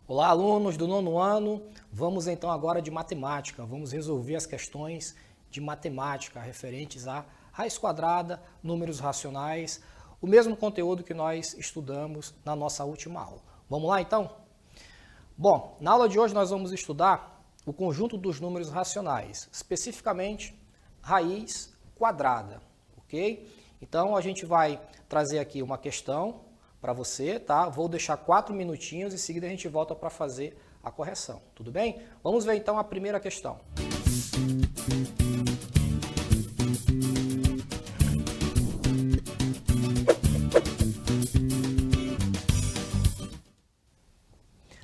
Olá, alunos do nono ano. Vamos então agora de matemática. Vamos resolver as questões de matemática referentes a raiz quadrada, números racionais, o mesmo conteúdo que nós estudamos na nossa última aula. Vamos lá então? Bom, na aula de hoje nós vamos estudar o conjunto dos números racionais, especificamente raiz quadrada, ok? Então a gente vai trazer aqui uma questão para você, tá? Vou deixar 4 minutinhos e em seguida a gente volta para fazer a correção, tudo bem? Vamos ver então a primeira questão.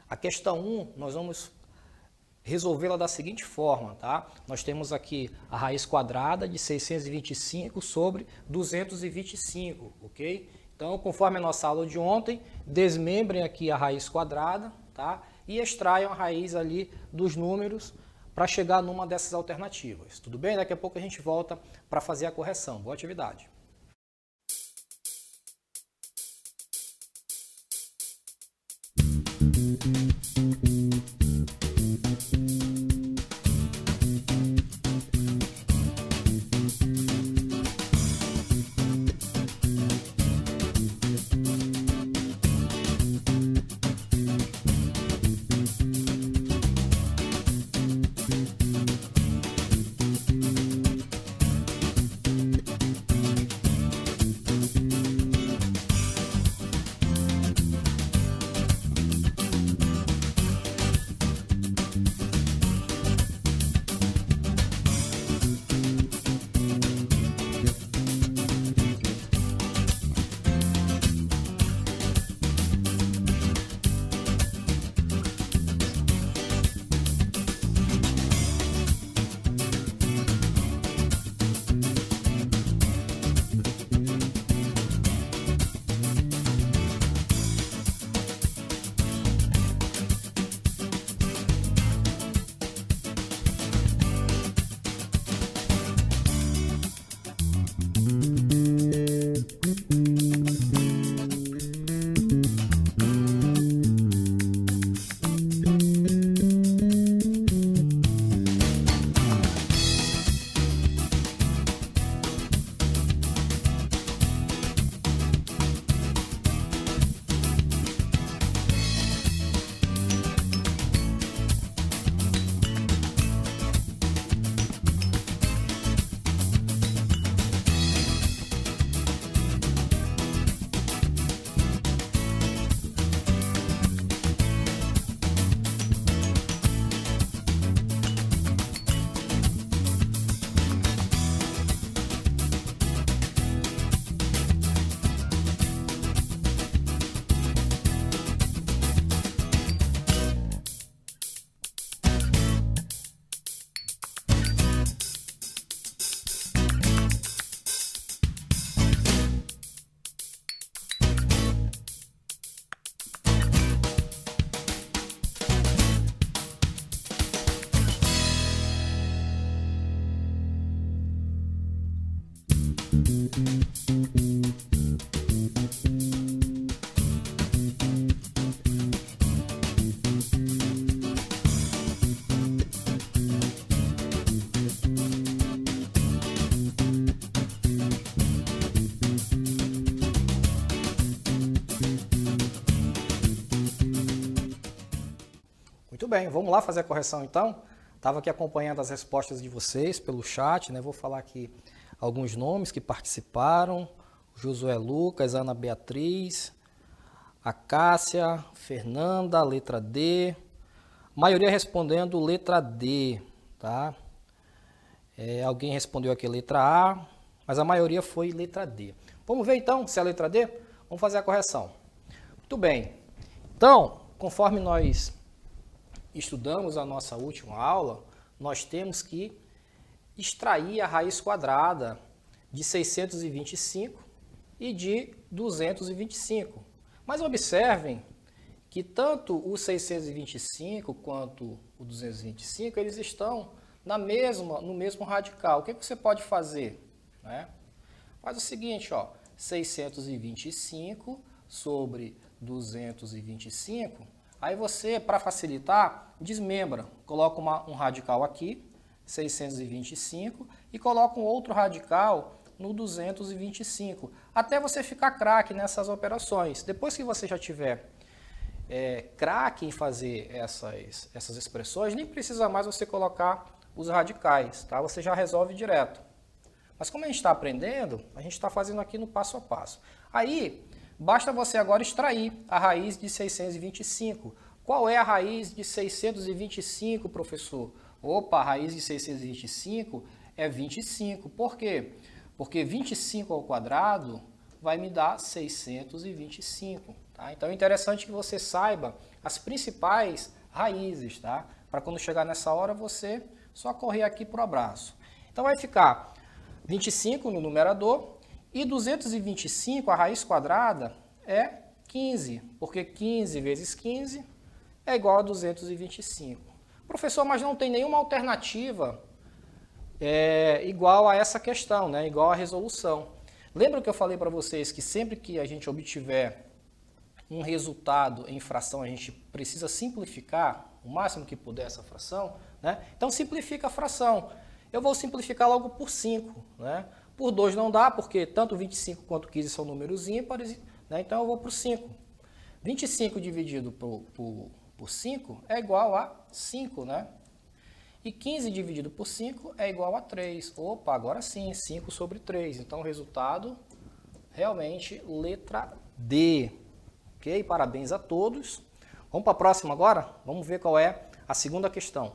A questão 1, nós vamos resolvê-la da seguinte forma, tá? Nós temos aqui a raiz quadrada de 625 sobre 225, ok? Então, conforme a nossa aula de ontem, desmembrem aqui a raiz quadrada, tá? E extraiam a raiz ali dos números para chegar numa dessas alternativas. Tudo bem? Daqui a pouco a gente volta para fazer a correção. Boa atividade. Muito bem, vamos lá fazer a correção então? Estava aqui acompanhando as respostas de vocês pelo chat, né? Vou falar aqui alguns nomes que participaram: Josué Lucas, Ana Beatriz, a Cássia, Fernanda, letra D, a maioria respondendo letra D, tá? Alguém respondeu aqui letra A, mas a maioria foi letra D. Vamos ver então se é a letra D? Vamos fazer a correção. Muito bem, então, conforme nós estudamos a nossa última aula, nós temos que extrair a raiz quadrada de 625 e de 225. Mas observem que tanto o 625 quanto o 225, eles estão no mesmo radical. O que você pode fazer? Né? Faz o seguinte, ó, 625 sobre 225, Aí você, para facilitar, desmembra. Coloca um radical aqui, 625, e coloca um outro radical no 225, até você ficar craque nessas operações. Depois que você já tiver craque em fazer essas expressões, nem precisa mais você colocar os radicais, tá? Você já resolve direto. Mas como a gente está aprendendo, a gente está fazendo aqui no passo a passo. Aí, basta você agora extrair a raiz de 625. Qual é a raiz de 625, professor? Opa, a raiz de 625 é 25. Por quê? Porque 25 ao quadrado vai me dar 625. Tá? Então é interessante que você saiba as principais raízes, tá? Para quando chegar nessa hora você só correr aqui para o abraço. Então vai ficar 25 no numerador e 225, a raiz quadrada, é 15, porque 15 vezes 15 é igual a 225. Professor, mas não tem nenhuma alternativa igual a essa questão, né? Igual a resolução. Lembra que eu falei para vocês que sempre que a gente obtiver um resultado em fração, a gente precisa simplificar o máximo que puder essa fração, né? Então simplifica a fração. Eu vou simplificar logo por 5, né? Por 2 não dá, porque tanto 25 quanto 15 são números ímpares, né? Então eu vou para o 5. 25 dividido por 5 é igual a 5, né? E 15 dividido por 5 é igual a 3. Opa, agora sim, 5 sobre 3. Então o resultado, realmente, letra D. Ok? Parabéns a todos. Vamos para a próxima agora? Vamos ver qual é a segunda questão.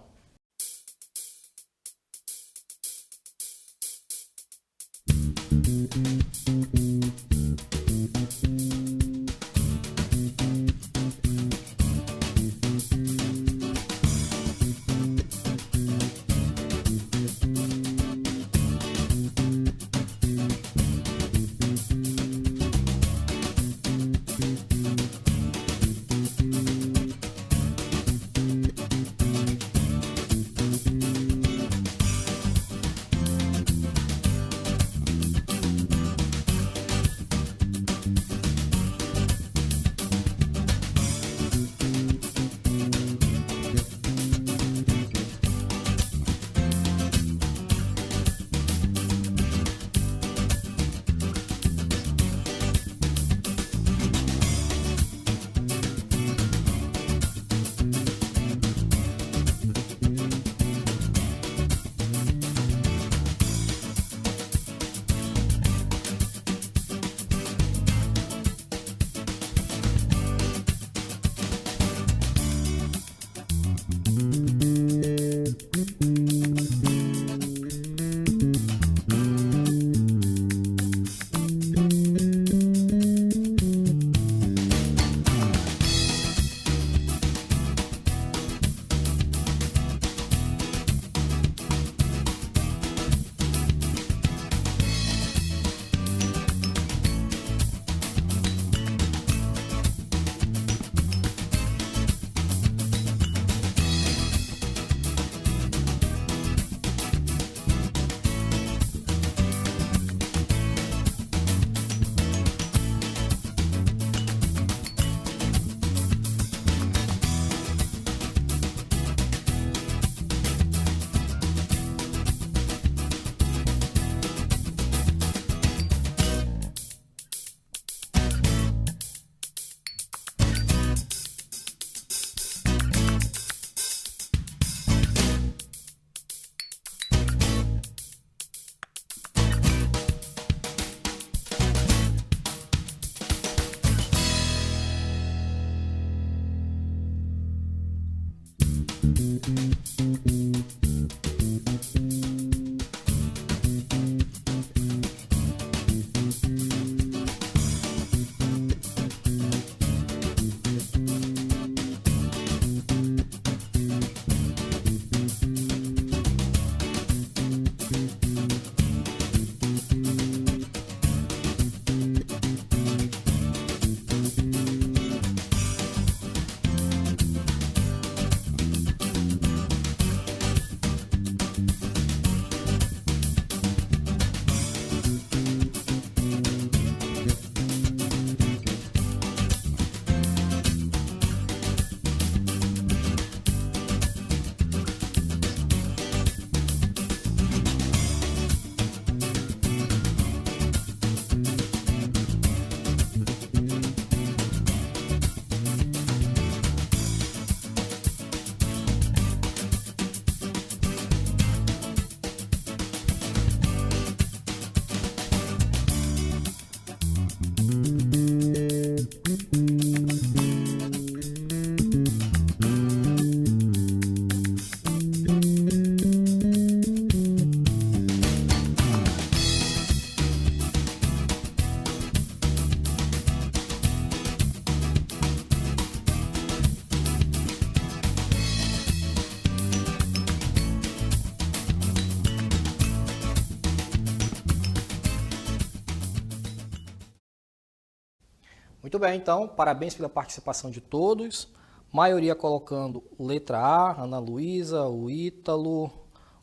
Muito bem, então, parabéns pela participação de todos. Maioria colocando letra A, Ana Luísa, o Ítalo,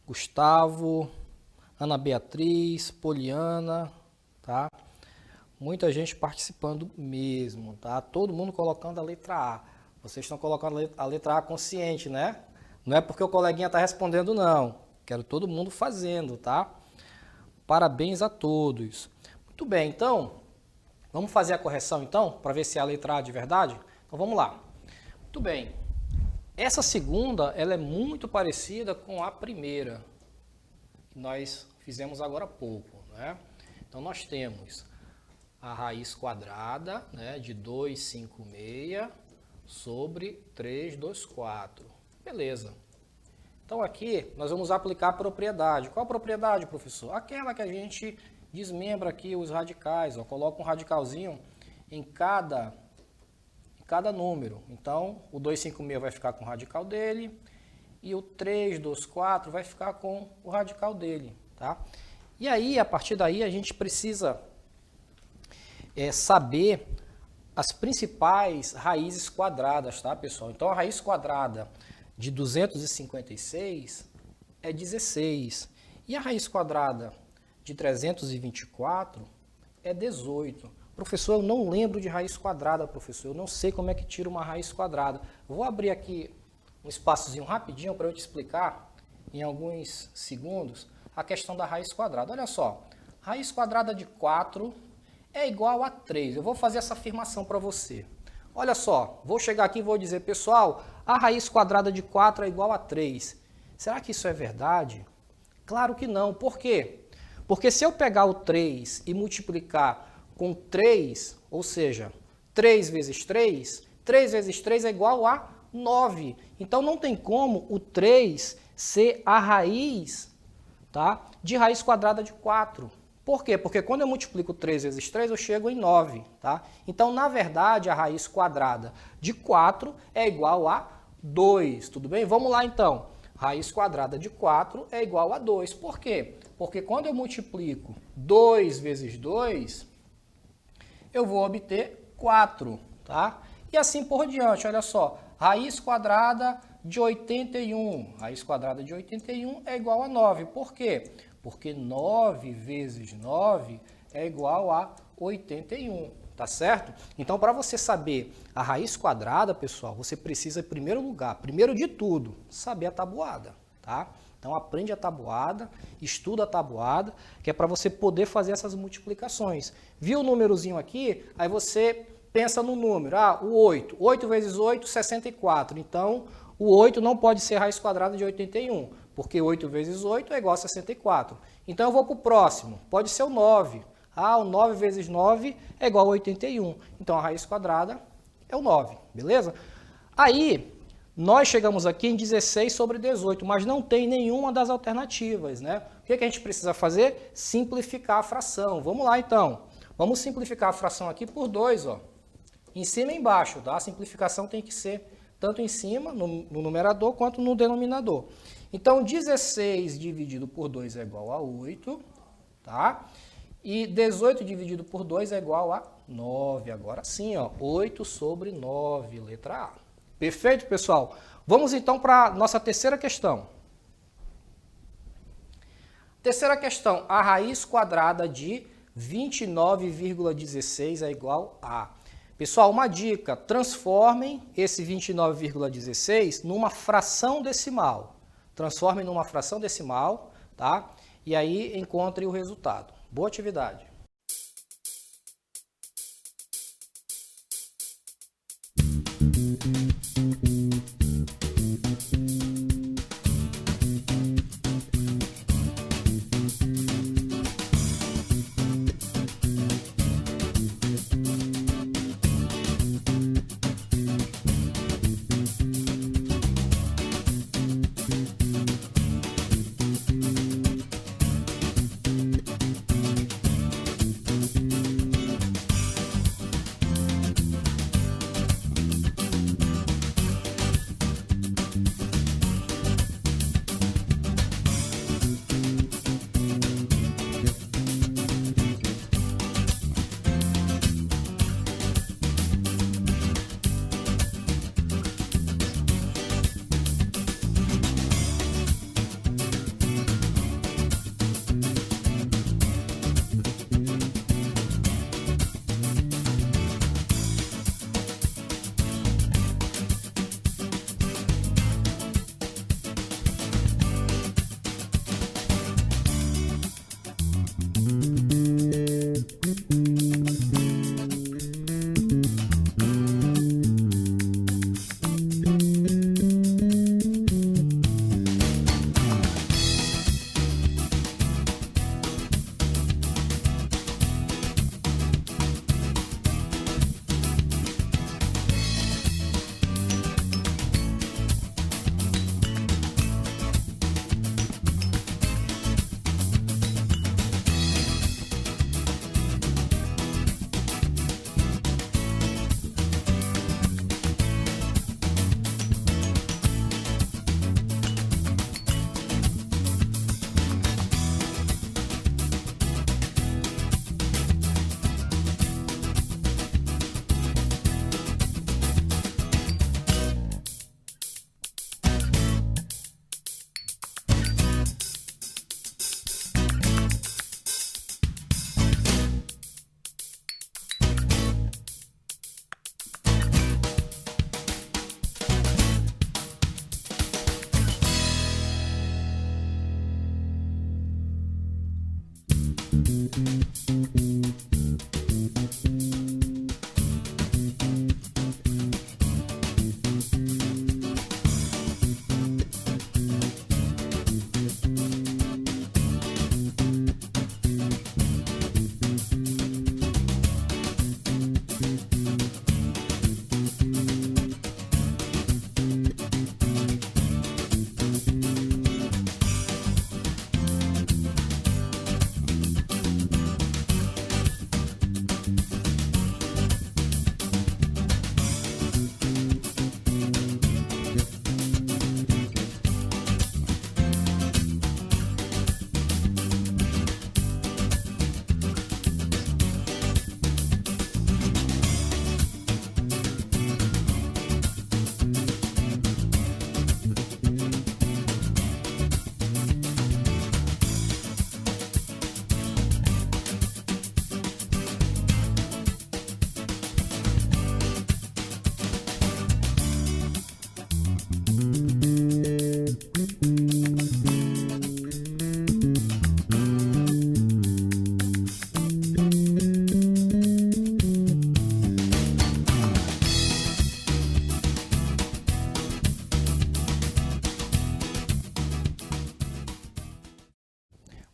Gustavo, Ana Beatriz, Poliana, tá? Muita gente participando mesmo, tá? Todo mundo colocando a letra A. Vocês estão colocando a letra A consciente, né? Não é porque o coleguinha está respondendo, não. Quero todo mundo fazendo, tá? Parabéns a todos. Muito bem, então, vamos fazer a correção, então, para ver se é a letra A de verdade? Então, vamos lá. Muito bem. Essa segunda, ela é muito parecida com a primeira, que nós fizemos agora há pouco, né? Então, nós temos a raiz quadrada, né, de 256 sobre 324. Beleza. Então, aqui, nós vamos aplicar a propriedade. Qual a propriedade, professor? Aquela que a gente desmembra aqui os radicais, ó, coloca um radicalzinho em cada número. Então, o 256 vai ficar com o radical dele e o 324 vai ficar com o radical dele, tá? E aí, a partir daí, a gente precisa saber as principais raízes quadradas, tá, pessoal? Então, a raiz quadrada de 256 é 16. E a raiz quadrada de 324 é 18. Professor, eu não lembro de raiz quadrada, professor. Eu não sei como é que tira uma raiz quadrada. Vou abrir aqui um espaçozinho rapidinho para eu te explicar, em alguns segundos, a questão da raiz quadrada. Olha só, raiz quadrada de 4 é igual a 3. Eu vou fazer essa afirmação para você. Olha só, vou chegar aqui e vou dizer, pessoal, a raiz quadrada de 4 é igual a 3. Será que isso é verdade? Claro que não. Por quê? Porque se eu pegar o 3 e multiplicar com 3, ou seja, 3 vezes 3, 3 vezes 3 é igual a 9. Então, não tem como o 3 ser a raiz, tá, de raiz quadrada de 4. Por quê? Porque quando eu multiplico 3 vezes 3, eu chego em 9, tá? Então, na verdade, a raiz quadrada de 4 é igual a 2, tudo bem? Vamos lá, então. Raiz quadrada de 4 é igual a 2. Por quê? Porque quando eu multiplico 2 vezes 2, eu vou obter 4, tá? E assim por diante, olha só. Raiz quadrada de 81. Raiz quadrada de 81 é igual a 9. Por quê? Porque 9 vezes 9 é igual a 81, tá certo? Então, para você saber a raiz quadrada, pessoal, você precisa, em primeiro lugar, primeiro de tudo, saber a tabuada, tá? Então, aprende a tabuada, estuda a tabuada, que é para você poder fazer essas multiplicações. Viu o númerozinho aqui? Aí você pensa no número. Ah, o 8. 8 vezes 8, 64. Então, o 8 não pode ser raiz quadrada de 81, porque 8 vezes 8 é igual a 64. Então, eu vou para o próximo. Pode ser o 9. Ah, o 9 vezes 9 é igual a 81. Então, a raiz quadrada é o 9, beleza? Aí, nós chegamos aqui em 16 sobre 18, mas não tem nenhuma das alternativas, né? O que a gente precisa fazer? Simplificar a fração. Vamos lá, então. Vamos simplificar a fração aqui por 2, ó. Em cima e embaixo, tá? A simplificação tem que ser tanto em cima, no numerador, quanto no denominador. Então, 16 dividido por 2 é igual a 8, tá? E 18 dividido por 2 é igual a 9. Agora sim, ó, 8 sobre 9, letra A. Perfeito, pessoal? Vamos então para a nossa terceira questão. Terceira questão, a raiz quadrada de 29,16 é igual a... Pessoal, uma dica, transformem esse 29,16 numa fração decimal. Transformem numa fração decimal, tá? E aí encontre o resultado. Boa atividade.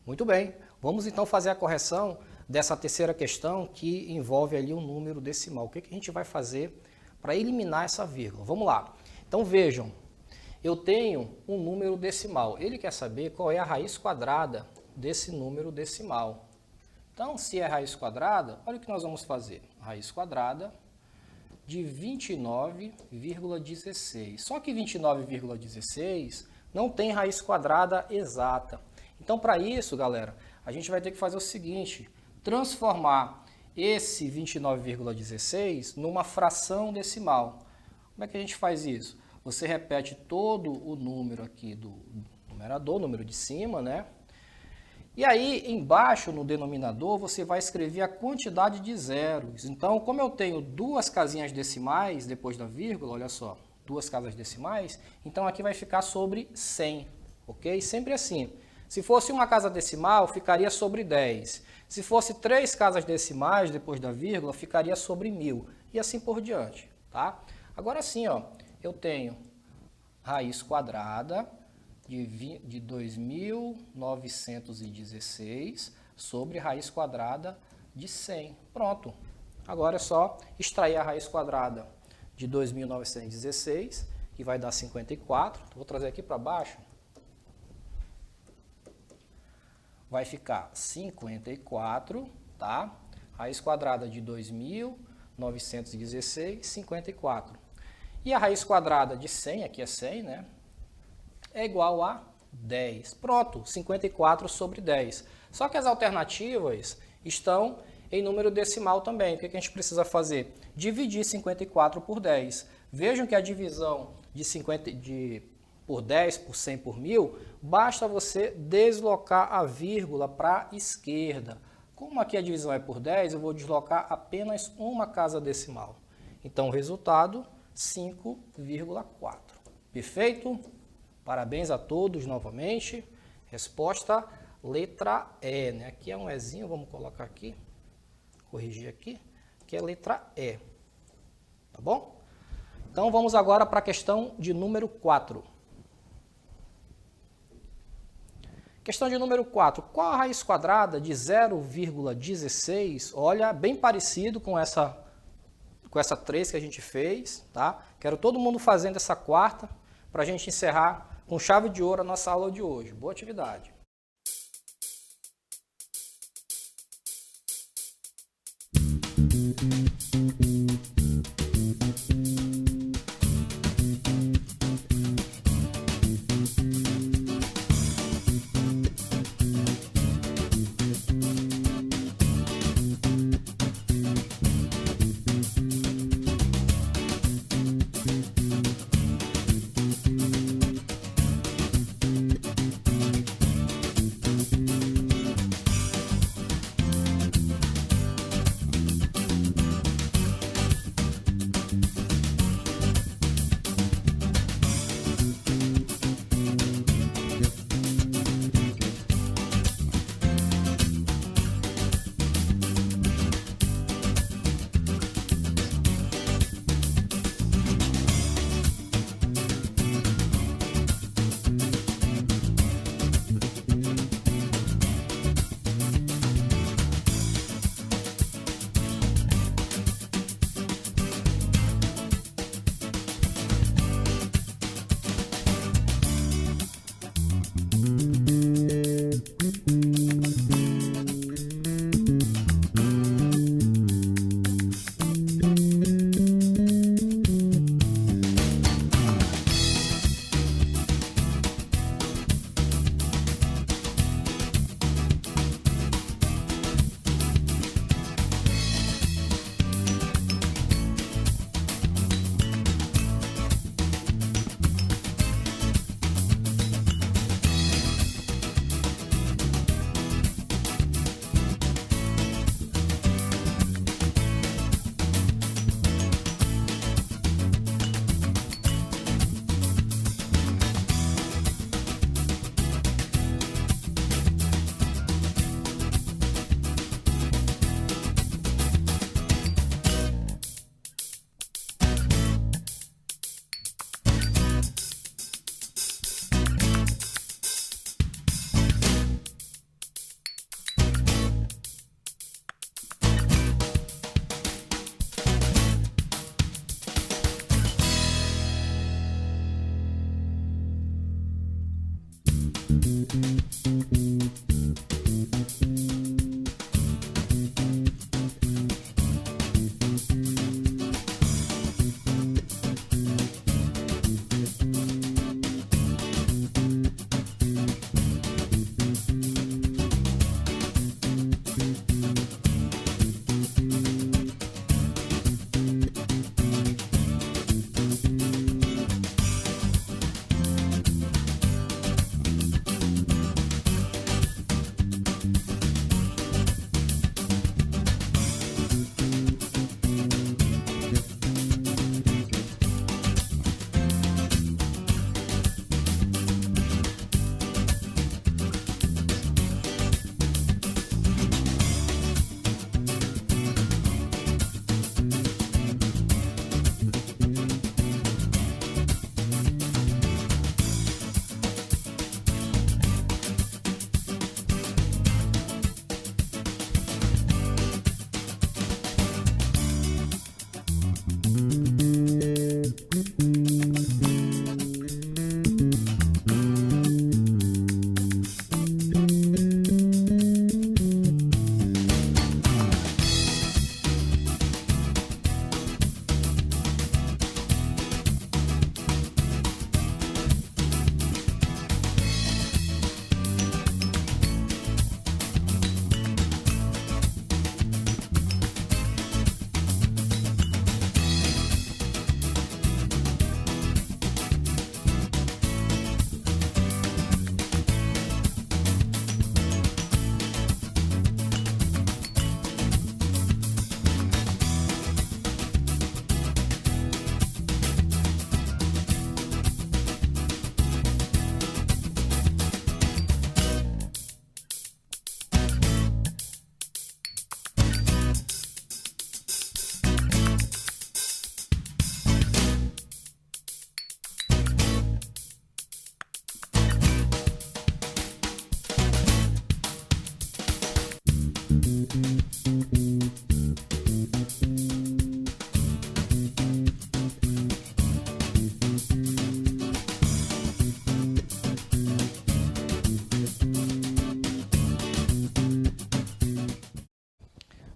Muito bem. Vamos então fazer a correção dessa terceira questão que envolve ali um número decimal. O que a gente vai fazer para eliminar essa vírgula? Vamos lá. Então vejam, eu tenho um número decimal. Ele quer saber qual é a raiz quadrada desse número decimal. Então, se é raiz quadrada, olha o que nós vamos fazer. Raiz quadrada de 29,16. Só que 29,16 não tem raiz quadrada exata. Então, para isso, galera, a gente vai ter que fazer o seguinte, transformar esse 29,16 numa fração decimal. Como é que a gente faz isso? Você repete todo o número aqui do numerador, número de cima, né? E aí, embaixo no denominador, você vai escrever a quantidade de zeros. Então, como eu tenho duas casinhas decimais depois da vírgula, olha só, duas casas decimais, então aqui vai ficar sobre 100, ok? Sempre assim. Se fosse uma casa decimal, ficaria sobre 10. Se fosse 3 casas decimais depois da vírgula, ficaria sobre 1000. E assim por diante, tá? Agora sim, ó, eu tenho raiz quadrada de 2.916 sobre raiz quadrada de 100. Pronto. Agora é só extrair a raiz quadrada de 2.916, que vai dar 54. Vou trazer aqui para baixo. Vai ficar 54, tá? Raiz quadrada de 2.916, 54. E a raiz quadrada de 100, aqui é 100, né? É igual a 10. Pronto, 54 sobre 10. Só que as alternativas estão em número decimal também. O que a gente precisa fazer? Dividir 54 por 10. Vejam que a divisão por 10, por 100, por 1000, basta você deslocar a vírgula para a esquerda. Como aqui a divisão é por 10, eu vou deslocar apenas uma casa decimal. Então, o resultado, 5,4. Perfeito? Parabéns a todos novamente. Resposta letra E, né? Aqui é um Ezinho, vamos colocar aqui, corrigir aqui, que é letra E. Tá bom? Então vamos agora para a questão de número 4. Questão de número 4. Qual a raiz quadrada de 0,16? Olha, bem parecido com essa 3 que a gente fez, tá? Quero todo mundo fazendo essa quarta para a gente encerrar com chave de ouro a nossa aula de hoje. Boa atividade!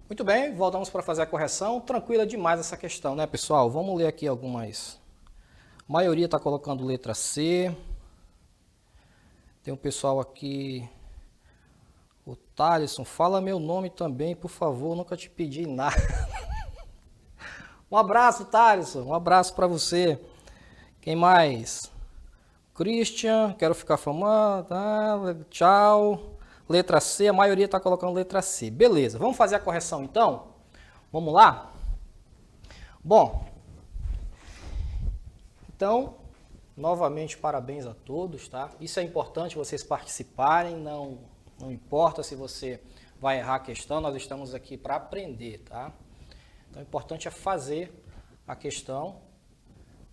Muito bem, voltamos para fazer a correção. Tranquila demais essa questão, né, pessoal? Vamos ler aqui algumas. A maioria está colocando letra C. Tem um pessoal aqui. O Thaleson, fala meu nome também, por favor, nunca te pedi nada. Um abraço, Thaleson, um abraço para você. Quem mais? Christian, quero ficar famoso, tá? Tchau. Letra C, a maioria está colocando letra C. Beleza, vamos fazer a correção então? Vamos lá? Bom, então, novamente, parabéns a todos, tá? Isso é importante vocês participarem, não importa se você vai errar a questão, nós estamos aqui para aprender, tá? Então, o importante é fazer a questão,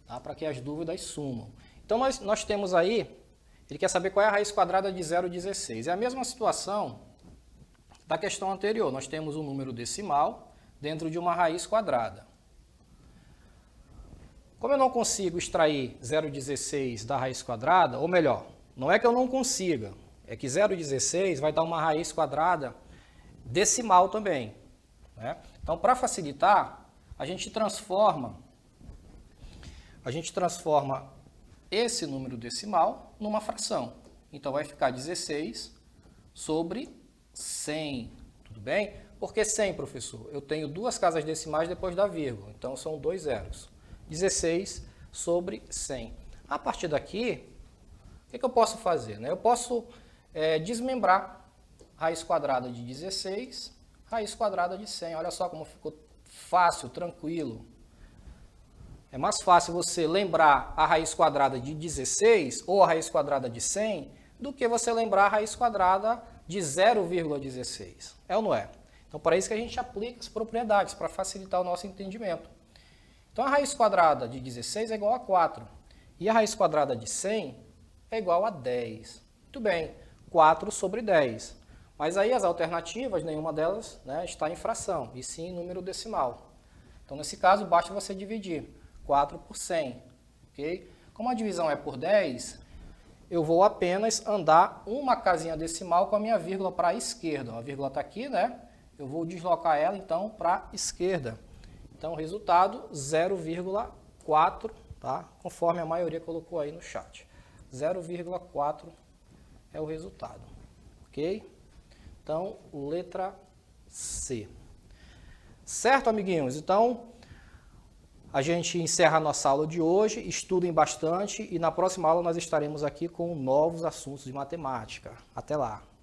tá? Para que as dúvidas sumam. Então, nós temos aí, ele quer saber qual é a raiz quadrada de 0,16. É a mesma situação da questão anterior. Nós temos um número decimal dentro de uma raiz quadrada. Como eu não consigo extrair 0,16 da raiz quadrada, ou melhor, não é que eu não consiga, é que 0,16 vai dar uma raiz quadrada decimal também, né? Então, para facilitar, a gente transforma esse número decimal numa fração. Então, vai ficar 16 sobre 100, tudo bem? Por que 100, professor? Eu tenho duas casas decimais depois da vírgula, então são 2 zeros. 16 sobre 100. A partir daqui, o que eu posso fazer, né? Eu posso desmembrar raiz quadrada de 16, raiz quadrada de 100. Olha só como ficou fácil, tranquilo. É mais fácil você lembrar a raiz quadrada de 16 ou a raiz quadrada de 100 do que você lembrar a raiz quadrada de 0,16. É ou não é? Então, para isso que a gente aplica as propriedades, para facilitar o nosso entendimento. Então, a raiz quadrada de 16 é igual a 4. E a raiz quadrada de 100 é igual a 10. Muito bem, 4 sobre 10. Mas aí as alternativas, nenhuma delas, né, está em fração, e sim em número decimal. Então, nesse caso, basta você dividir 4 por 100. Okay? Como a divisão é por 10, eu vou apenas andar uma casinha decimal com a minha vírgula para a esquerda. A vírgula está aqui, né? Eu vou deslocar ela, então, para a esquerda. Então, o resultado, 0,4, tá? Conforme a maioria colocou aí no chat. 0,4 é o resultado, ok? Então, letra C. Certo, amiguinhos? Então, a gente encerra a nossa aula de hoje, estudem bastante e na próxima aula nós estaremos aqui com novos assuntos de matemática. Até lá!